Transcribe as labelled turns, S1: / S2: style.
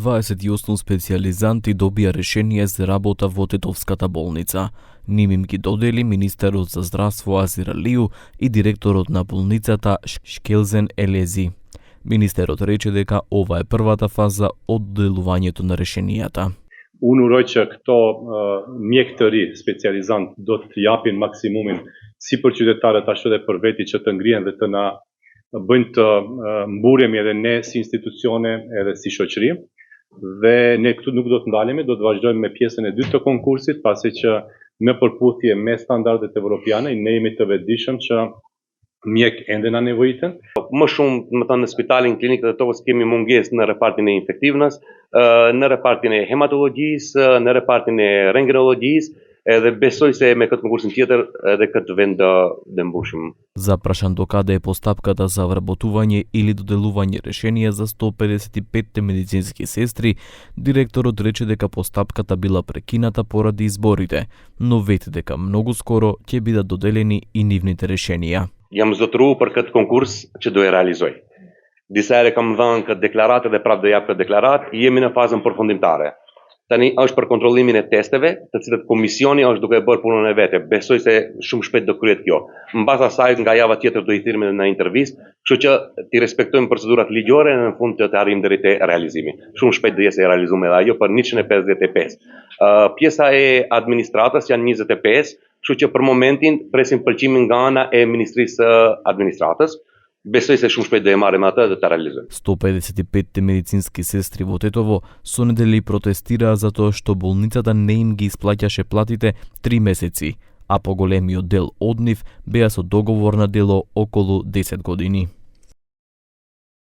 S1: 28 специализанти добија решение за работа во Тетовската болница. Ним им ги додели министерот за здравство Азир Алију и директорот на болницата Шкелзен Елези. Министерот рече дека ова е првата фаза од доделувањето на решенијата.
S2: Unë uroj që këto mjek të ri, specializant, do të japin maksimumin si për qytetarët ashtu edhe për veti që të ngrihen dhe të na bëjnë të mburemi edhe ne si institucione edhe si shoqëri. Dhe ne këtu nuk do të ndalemi, do të vazhdojmë me pjesën e dytë të konkursit, pasi që në përputhje me standardet evropiane ne jemi të vetëdijshëm që mjek ende na nevojiten.
S3: Më shumë, më thënë, në spitalin klinik të Tetovës kemi mungesë në repartin e infektivnës, në repartin e hematologjisë, në repartin e rentgenologjisë, edhe besoj se me këtë konkursin tjetër edhe këtë vend dhe mbushim.
S1: Запрашан докаде е постапката за вработување или доделување решение за 155 медицински сестри, директорот рече дека постапката била прекината поради изборите, но вети дека многу скоро ќе бидат доделени и нивните решенија.
S3: Jam zotëruar për këtë konkurs që do e realizoj. Disa herë kam dhënë këtë deklaratë dhe prapë do jap këtë deklaratë, jemi në fazën përfundimtare. Tani është për kontrollimin e testeve, të cilët komisioni është duke bërë punën e vet. Besoj se shumë shpejt do kryhet kjo. Mbas asaj nga java tjetër do i thirremi në intervistë, kështu që ti respektojmë procedurat ligjore në fund të arrijmë deri te realizimi. Shumë shpejt do jesë e realizuar edhe ajo për 155. Pjesa e administratës janë 25, kështu që për momentin presim pëlqimin nga ana e Ministrisë së Administratës. Besoj se shumë shpejt do e marrim atë dhe ta realizojmë.
S1: 155 медицински сестри во Тетово со недели протестираа затоа што болницата не им ги исплаќаше платите 3 месеци, а поголемиот дел од нив беа со договор на дело околу 10 години.